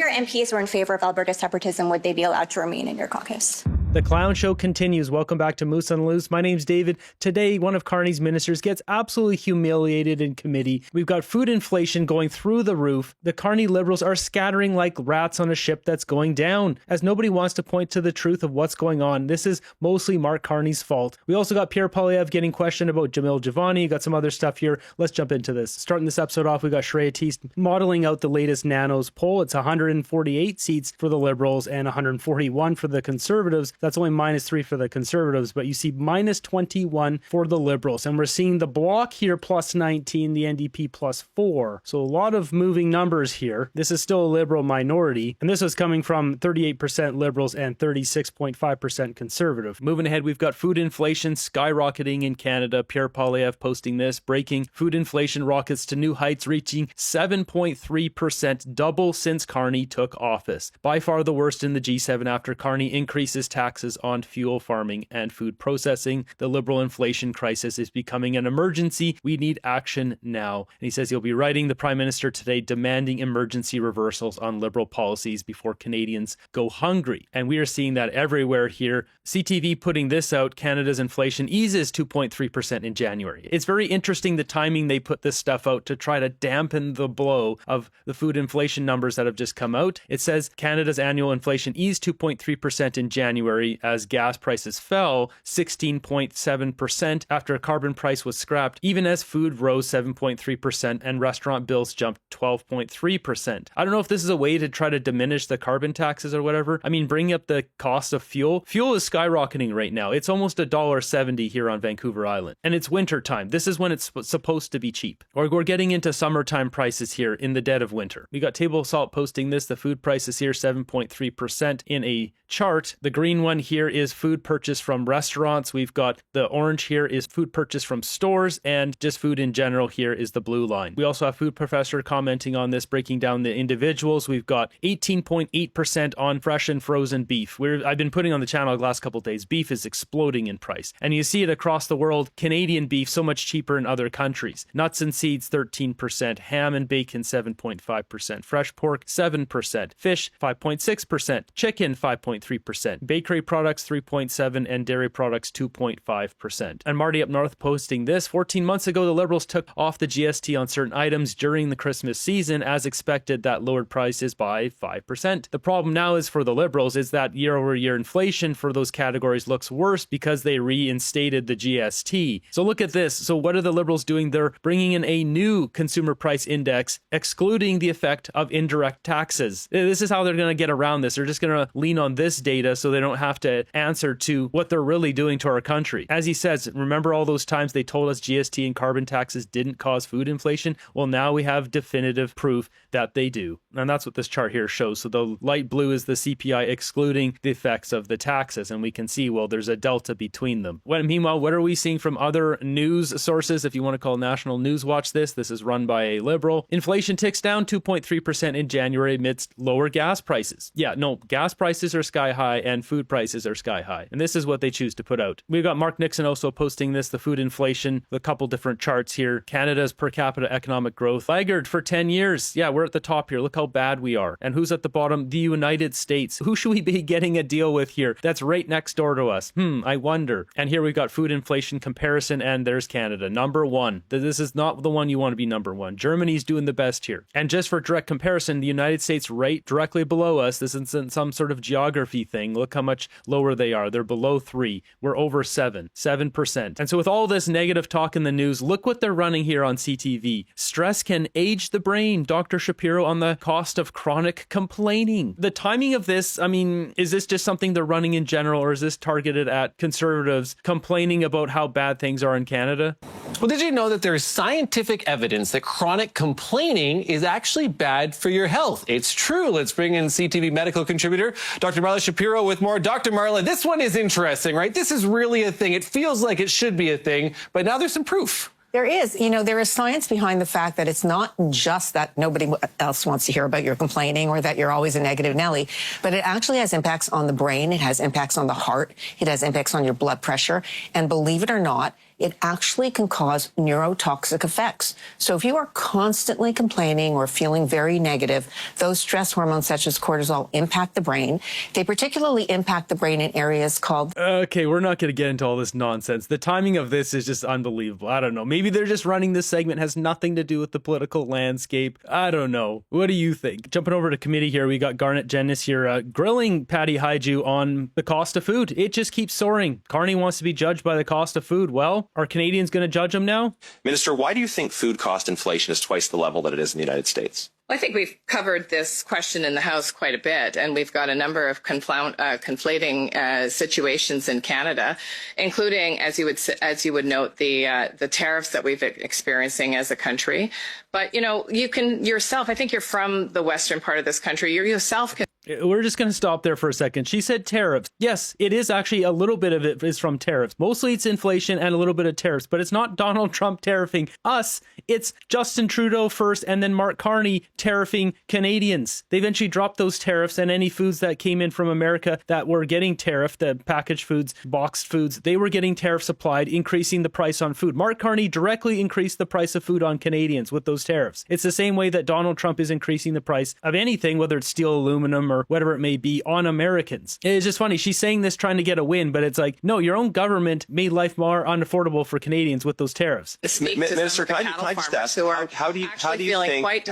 your MPs were in favor of Alberta separatism, would they be allowed to remain in your caucus? The clown show continues. Welcome back to Moose on the Loose. My name's David. Today, one of Carney's ministers gets absolutely humiliated in committee. We've got food inflation going through the roof. The Carney Liberals are scattering like rats on a ship that's going down, as nobody wants to point to the truth of what's going on. This is mostly Mark Carney's fault. We also got Pierre Poilievre getting questioned about Jamil Javani. Got some other stuff here. Let's jump into this. Starting this episode off, we got Shreya Teest modeling out the latest Nanos poll. It's 148 seats for the Liberals and 141 for the Conservatives. That's only -3 for the Conservatives, but you see -21 for the Liberals. And we're seeing the Bloc here +19, the NDP +4. So a lot of moving numbers here. This is still a Liberal minority, and this is coming from 38% Liberals and 36.5% Conservative. Moving ahead, we've got food inflation skyrocketing in Canada. Pierre Poilievre posting this, breaking food inflation rockets to new heights, reaching 7.3%, double since Carney took office. By far the worst in the G7 after Carney increases taxes on fuel farming and food processing. The Liberal inflation crisis is becoming an emergency. We need action now. And he says he'll be writing the Prime Minister today demanding emergency reversals on Liberal policies before Canadians go hungry. And we are seeing that everywhere here. CTV putting this out, Canada's inflation eases 2.3% in January. It's very interesting the timing they put this stuff out to try to dampen the blow of the food inflation numbers that have just come out. It says Canada's annual inflation eased 2.3% in January as gas prices fell 16.7% after a carbon price was scrapped, even as food rose 7.3% and restaurant bills jumped 12.3%. I don't know if this is a way to try to diminish the carbon taxes or whatever. I mean, bring up the cost of fuel. Fuel is skyrocketing right now. It's almost $1.70 here on Vancouver Island. And it's winter time. This is when it's supposed to be cheap. Or we're getting into summertime prices here in the dead of winter. We got Table Salt posting this. The food prices here 7.3% in a chart. The green one here is food purchase from restaurants. We've got the orange here is food purchase from stores, and just food in general here is the blue line. We also have Food Professor commenting on this, breaking down the individuals. We've got 18.8% on fresh and frozen beef. I've been putting on the channel the last couple of days. Beef is exploding in price, and you see it across the world. Canadian beef so much cheaper in other countries. Nuts and seeds 13%, ham and bacon 7.5%, fresh pork 7%, fish 5.6%, chicken 5.3%, bakery products 3.7%, and dairy products 2.5%. And Marty up north posting this. 14 months ago, the Liberals took off the GST on certain items during the Christmas season. As expected, that lowered prices by 5%. The problem now is for the Liberals is that year-over-year inflation for those categories looks worse because they reinstated the GST. So look at this. So what are the Liberals doing? They're bringing in a new consumer price index, excluding the effect of indirect taxes. This is how they're going to get around this. They're just going to lean on this data so they don't have to answer to what they're really doing to our country. As he says, remember all those times they told us GST and carbon taxes didn't cause food inflation? Well, now we have definitive proof that they do. And that's what this chart here shows. So the light blue is the CPI excluding the effects of the taxes. And we can see, well, there's a delta between them. Meanwhile, what are we seeing from other news sources? If you want to call National News Watch this is run by a Liberal. Inflation ticks down 2.3% in January amidst lower gas prices. Yeah, no, gas prices are sky high and food prices are sky high. And this is what they choose to put out. We've got Mark Nixon also posting this, the food inflation, a couple different charts here. Canada's per capita economic growth laggard for 10 years. Yeah, we're at the top here. Look how bad we are. And who's at the bottom? The United States. Who should we be getting a deal with here? That's right next door to us. I wonder. And here we've got food inflation comparison, and there's Canada, number one. This is not the one you want to be number one. Germany's doing the best here. And just for direct comparison, the United States right directly below us. This isn't some sort of geography thing. Look how much lower they are. They're below 3. We're over 7%. And so with all this negative talk in the news, look what they're running here on CTV. Stress can age the brain. Dr. Shapiro on the cost of chronic complaining. The timing of this, I mean, is this just something they're running in general, or is this targeted at Conservatives complaining about how bad things are in Canada? Well, did you know that there is scientific evidence that chronic complaining is actually bad for your health? It's true. Let's bring in CTV medical contributor, Dr. Marla Shapiro with more. Dr. Marla, this one is interesting, right? This is really a thing. It feels like it should be a thing, but now there's some proof. There is. There is science behind the fact that it's not just that nobody else wants to hear about your complaining or that you're always a negative Nelly, but it actually has impacts on the brain. It has impacts on the heart. It has impacts on your blood pressure. And believe it or not, it actually can cause neurotoxic effects. So if you are constantly complaining or feeling very negative, those stress hormones such as cortisol impact the brain. They particularly impact the brain in areas called... Okay, we're not going to get into all this nonsense. The timing of this is just unbelievable. I don't know. Maybe they're just running this segment, has nothing to do with the political landscape. I don't know. What do you think? Jumping over to committee here, we got Garnet Jenness here grilling Patty Hajdu on the cost of food. It just keeps soaring. Carney wants to be judged by the cost of food. Well, are Canadians going to judge him now? Minister, why do you think food cost inflation is twice the level that it is in the United States? Well, I think we've covered this question in the House quite a bit, and we've got a number of conflating situations in Canada, including, as you would note, the tariffs that we've experiencing as a country. But you can yourself. I think you're from the western part of this country. You yourself can. We're just going to stop there for a second. She said tariffs. Yes, it is actually a little bit of it is from tariffs. Mostly it's inflation and a little bit of tariffs, but it's not Donald Trump tariffing us. It's Justin Trudeau first and then Mark Carney tariffing Canadians. They eventually dropped those tariffs, and any foods that came in from America that were getting tariffed, the packaged foods, boxed foods, they were getting tariffs applied, increasing the price on food. Mark Carney directly increased the price of food on Canadians with those tariffs. It's the same way that Donald Trump is increasing the price of anything, whether it's steel, aluminum, or whatever it may be, on Americans. It's just funny. She's saying this trying to get a win, but it's like, no, your own government made life more unaffordable for Canadians with those tariffs. Minister, can I just ask, how do you think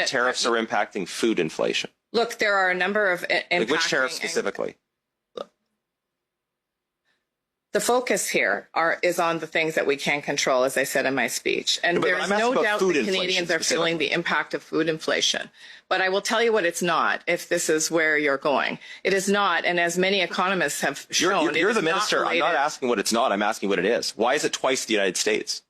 tariffs are impacting food inflation? Look, there are a number of like which tariffs specifically? The focus here is on the things that we can control, as I said in my speech. And there's no doubt that Canadians are feeling the impact of food inflation. But I will tell you what it's not, if this is where you're going. It is not, and as many economists have shown, you're the minister. I'm not asking what it's not. I'm asking what it is. Why is it twice the United States?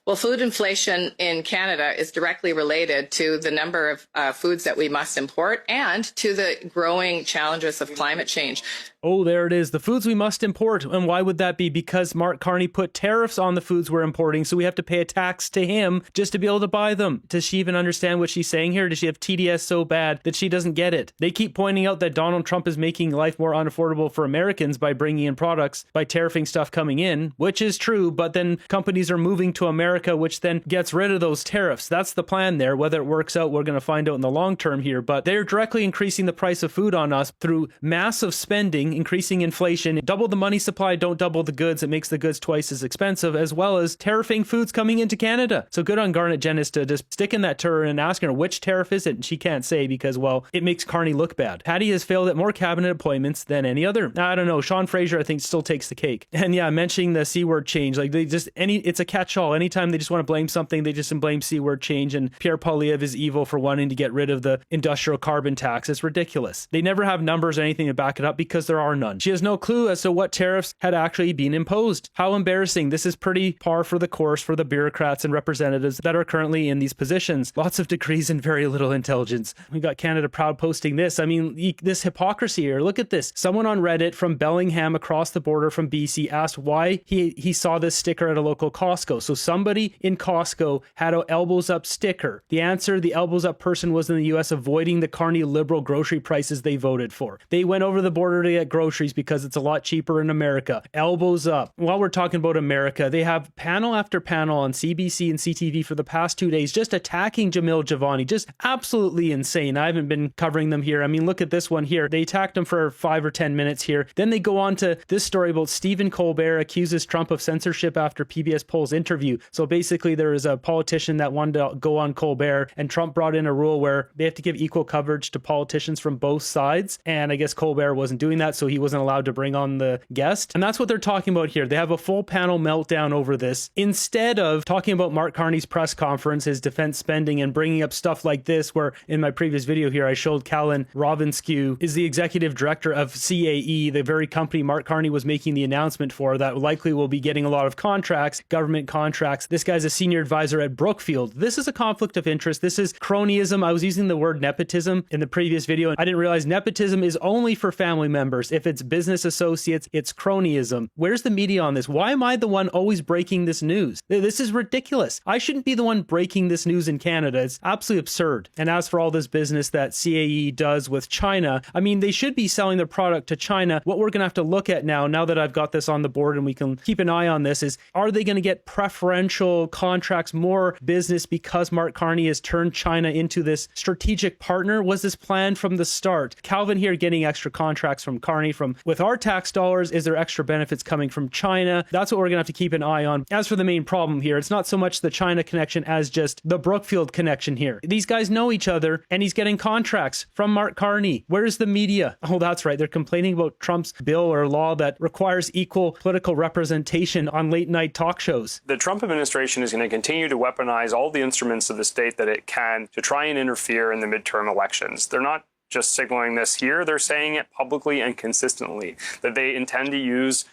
Well, food inflation in Canada is directly related to the number of foods that we must import and to the growing challenges of climate change. Oh, there it is. The foods we must import. And why would that be? Because Mark Carney put tariffs on the foods we're importing, so we have to pay a tax to him just to be able to buy them. Does she even understand what she's saying here? Does she have TDS so bad that she doesn't get it? They keep pointing out that Donald Trump is making life more unaffordable for Americans by bringing in products, by tariffing stuff coming in, which is true, but then companies are moving to America, which then gets rid of those tariffs. That's the plan there. Whether it works out, we're going to find out in the long term here, but they're directly increasing the price of food on us through massive spending, increasing inflation. Double the money supply, don't double the goods. It makes the goods twice as expensive, as well as tariffing foods coming into Canada. So good on Garnet Jenness to just sticking that to her and asking her which tariff is it, and she can't say because, well, it makes Carney look bad. Patty has failed at more cabinet appointments than any other. I don't know. Sean Fraser, I think, still takes the cake. And yeah, mentioning the C word change, like it's a catch-all. Anytime they just want to blame something, they just blame C word change, and Pierre Poilievre is evil for wanting to get rid of the industrial carbon tax. It's ridiculous. They never have numbers or anything to back it up because there are none. She has no clue as to what tariffs had actually been imposed. How embarrassing. This is pretty par for the course for the bureaucrats and representatives that are currently in these positions. Lots of degrees and very little intelligence. We got Canada Proud posting this. I mean, this hypocrisy here. Look at this. Someone on Reddit from Bellingham across the border from BC asked why he saw this sticker at a local Costco. So somebody in Costco had an elbows up sticker. The answer, the elbows up person was in the US avoiding the Carney liberal grocery prices they voted for. They went over the border to get groceries because it's a lot cheaper in America. Elbows up. While we're talking about America, they have panel after panel on CBC and CTV for the past 2 days just attacking Jamil Javani. Just absolutely insane. I haven't been covering them here. I mean, look at this one here. They attacked him for 5 or 10 minutes here. Then they go on to this story about Stephen Colbert accuses Trump of censorship after PBS polls interview. So basically there is a politician that wanted to go on Colbert, and Trump brought in a rule where they have to give equal coverage to politicians from both sides. And I guess Colbert wasn't doing that, so he wasn't allowed to bring on the guest. And that's what they're talking about here. They have a full panel meltdown over this instead of talking about Mark Carney's press conference, his defense spending, and bringing up stuff like this, where in my previous video here I showed Callan Rovinsky is the executive director of CAE, the very company Mark Carney was making the announcement for that likely will be getting a lot of contracts, government contracts This guy's a senior advisor at Brookfield. This is a conflict of interest. This is cronyism. I was using the word nepotism in the previous video, and I didn't realize nepotism is only for family members. If it's business associates, it's cronyism. Where's the media on this? Why am I the one always breaking this news? This is ridiculous. I shouldn't be the one breaking this news in Canada. It's absolutely absurd. And as for all this business that CAE does with China, I mean, they should be selling their product to China. What we're going to have to look at now that I've got this on the board and we can keep an eye on this, is are they going to get preferential contracts, more business because Mark Carney has turned China into this strategic partner? Was this planned from the start? Calvin here getting extra contracts from Carney with our tax dollars. Is there extra benefits coming from China? That's what we're going to have to keep an eye on. As for the main problem here, it's not so much the China connection as just the Brookfield connection here. These guys know each other and he's getting contracts from Mark Carney. Where's the media? Oh, that's right. They're complaining about Trump's bill or law that requires equal political representation on late night talk shows. The Trump administration is going to continue to weaponize all the instruments of the state that it can to try and interfere in the midterm elections. They're not just signaling this here. They're saying it publicly and consistently that they intend to use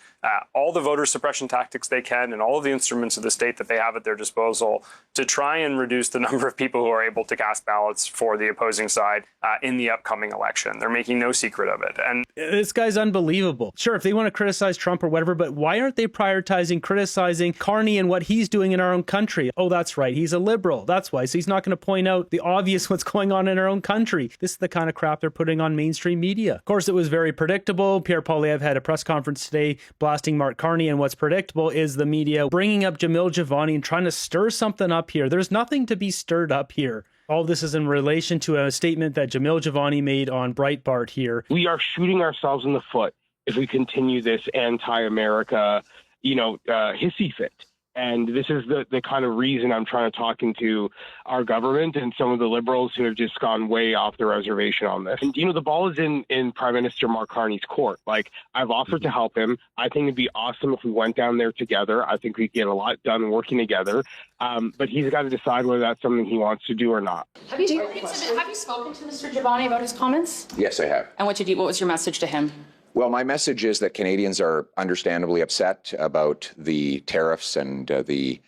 all the voter suppression tactics they can and all of the instruments of the state that they have at their disposal to try and reduce the number of people who are able to cast ballots for the opposing side in the upcoming election. They're making no secret of it. And this guy's unbelievable. Sure, if they want to criticize Trump or whatever, but why aren't they criticizing Carney and what he's doing in our own country? Oh, that's right. He's a liberal. That's why. So he's not going to point out the obvious what's going on in our own country. This is the kind of crap they're putting on mainstream media. Of course, it was very predictable. Pierre Poilievre had a press conference today blasting Mark Carney, and what's predictable is the media bringing up Jamil Jivani and trying to stir something up here. There's nothing to be stirred up here. All this is in relation to a statement that Jamil Jivani made on Breitbart here. We are shooting ourselves in the foot if we continue this anti-America, hissy fit. And this is the kind of reason I'm trying to talk into our government and some of the liberals who have just gone way off the reservation on this. And, the ball is in Prime Minister Mark Carney's court. Like, I've offered to help him. I think it'd be awesome if we went down there together. I think we'd get a lot done working together. But he's got to decide whether that's something he wants to do or not. Have you spoken to Mr. Jivani about his comments? Yes, I have. And what was your message to him? Well, my message is that Canadians are understandably upset about the tariffs and the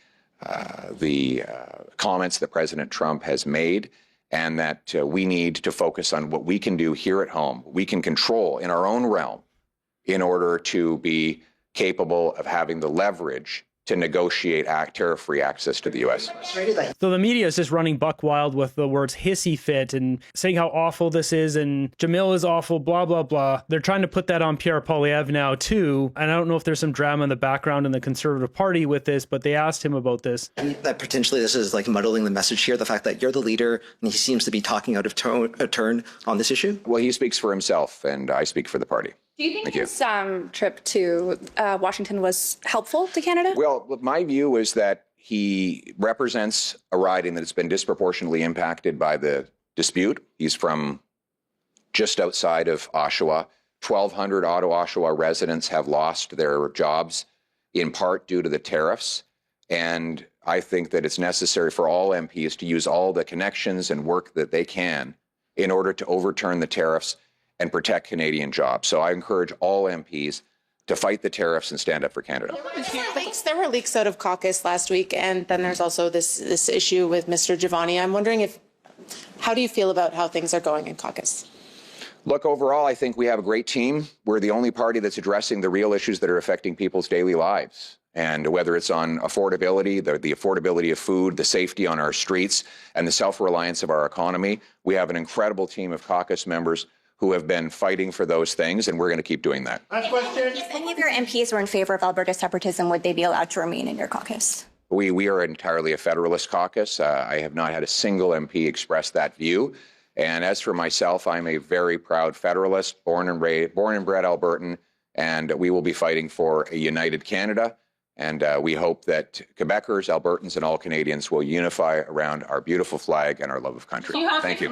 comments that President Trump has made, and that we need to focus on what we can do here at home, we can control in our own realm in order to be capable of having the leverage to negotiate tariff-free access to the U.S. So the media is just running buck wild with the words hissy fit and saying how awful this is and Jamil is awful, blah, blah, blah. They're trying to put that on Pierre Poilievre now too. And I don't know if there's some drama in the background in the Conservative Party with this, but they asked him about this. That potentially this is like muddling the message here, the fact that you're the leader and he seems to be talking out of turn on this issue? Well, he speaks for himself and I speak for the party. Do you think his trip to Washington was helpful to Canada? Well, my view is that he represents a riding that has been disproportionately impacted by the dispute. He's from just outside of Oshawa. 1,200 Ottawa-Oshawa residents have lost their jobs, in part due to the tariffs. And I think that it's necessary for all MPs to use all the connections and work that they can in order to overturn the tariffs and protect Canadian jobs. So I encourage all MPs to fight the tariffs and stand up for Canada. There were leaks out of caucus last week, and then there's also this issue with Mr. Jivani. I'm wondering how do you feel about how things are going in caucus? Look, overall, I think we have a great team. We're the only party that's addressing the real issues that are affecting people's daily lives. And whether it's on affordability, the affordability of food, the safety on our streets, and the self-reliance of our economy, we have an incredible team of caucus members who have been fighting for those things, and we're going to keep doing that. Last question. If any of your MPs were in favor of Alberta separatism, would they be allowed to remain in your caucus? We are entirely a Federalist caucus. I have not had a single MP express that view. And as for myself, I'm a very proud Federalist, born and bred Albertan, and we will be fighting for a united Canada. And we hope that Quebecers, Albertans, and all Canadians will unify around our beautiful flag and our love of country. Thank you.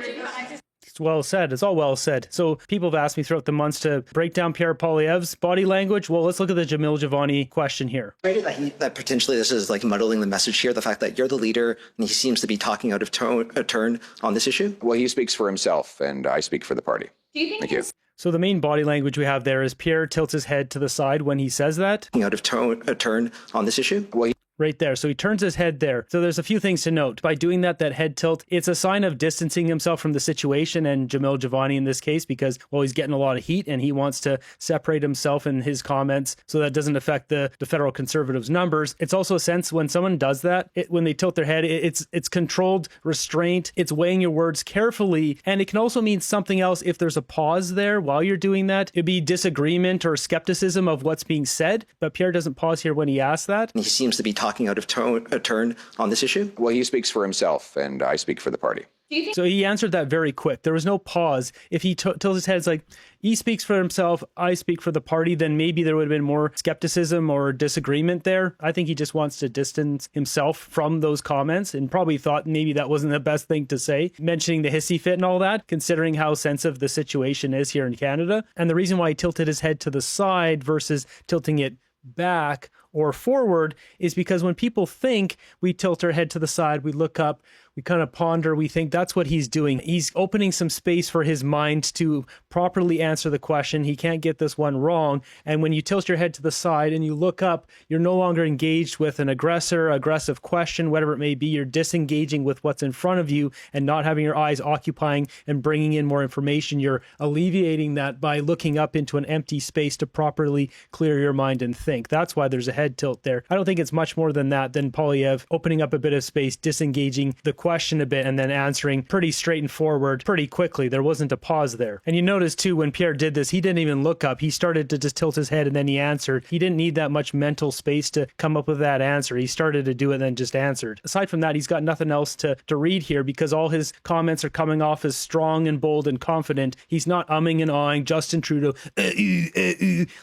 It's well said. It's all well said. So people have asked me throughout the months to break down Pierre Poilievre's body language. Well, let's look at the Jamil Jivani question here. That potentially this is like muddling the message here, the fact that you're the leader and he seems to be talking out of turn on this issue? Well, he speaks for himself and I speak for the party. Do you think Thank you. So the main body language we have there is Pierre tilts his head to the side when he says that. Out of turn on this issue? Well, right there. So he turns his head there. So there's a few things to note. By doing that head tilt, it's a sign of distancing himself from the situation and Jamil Jivani in this case, because, well, he's getting a lot of heat and he wants to separate himself in his comments so that doesn't affect the federal conservatives' numbers. It's also a sense when someone does that, when they tilt their head, it's controlled restraint. It's weighing your words carefully. And it can also mean something else if there's a pause there while you're doing that. It'd be disagreement or skepticism of what's being said. But Pierre doesn't pause here when he asks that. He seems to be talking out of turn on this issue. Well, he speaks for himself, and I speak for the party. So he answered that very quick. There was no pause. If he tilts his head, it's like, he speaks for himself, I speak for the party, then maybe there would have been more skepticism or disagreement there. I think he just wants to distance himself from those comments and probably thought maybe that wasn't the best thing to say, mentioning the hissy fit and all that, considering how sensitive the situation is here in Canada. And the reason why he tilted his head to the side versus tilting it back or forward is because when people think, we tilt our head to the side, we look up, we kind of ponder, we think that's what he's doing. He's opening some space for his mind to properly answer the question. He can't get this one wrong. And when you tilt your head to the side and you look up, you're no longer engaged with an aggressive question, whatever it may be. You're disengaging with what's in front of you and not having your eyes occupying and bringing in more information. You're alleviating that by looking up into an empty space to properly clear your mind and think. That's why there's a head tilt there. I don't think it's much more than that, than Poilievre opening up a bit of space, disengaging the question a bit, and then answering pretty straight and forward pretty quickly. There wasn't a pause there. And you notice too, when Pierre did this, he didn't even look up. He started to just tilt his head and then he answered. He didn't need that much mental space to come up with that answer. He started to do it and then just answered. Aside from that, he's got nothing else to read here because all his comments are coming off as strong and bold and confident. He's not umming and ahhing. Justin Trudeau,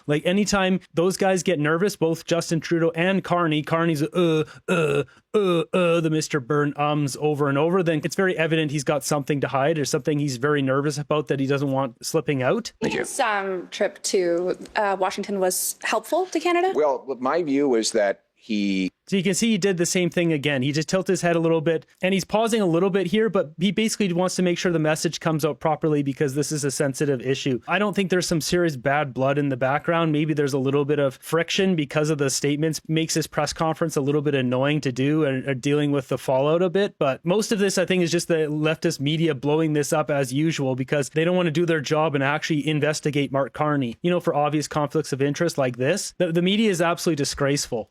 like anytime those guys get nervous, both Justin Trudeau and Carney's the Mr. Byrne ums over and over, then it's very evident he's got something to hide or something he's very nervous about that he doesn't want slipping out. Thank you. His trip to Washington was helpful to Canada? Well, my view is that So you can see he did the same thing again. He just tilted his head a little bit and he's pausing a little bit here, but he basically wants to make sure the message comes out properly because this is a sensitive issue. I don't think there's some serious bad blood in the background. Maybe there's a little bit of friction because of the statements, makes this press conference a little bit annoying to do and dealing with the fallout a bit. But most of this, I think, is just the leftist media blowing this up as usual because they don't want to do their job and actually investigate Mark Carney, for obvious conflicts of interest like this. The media is absolutely disgraceful.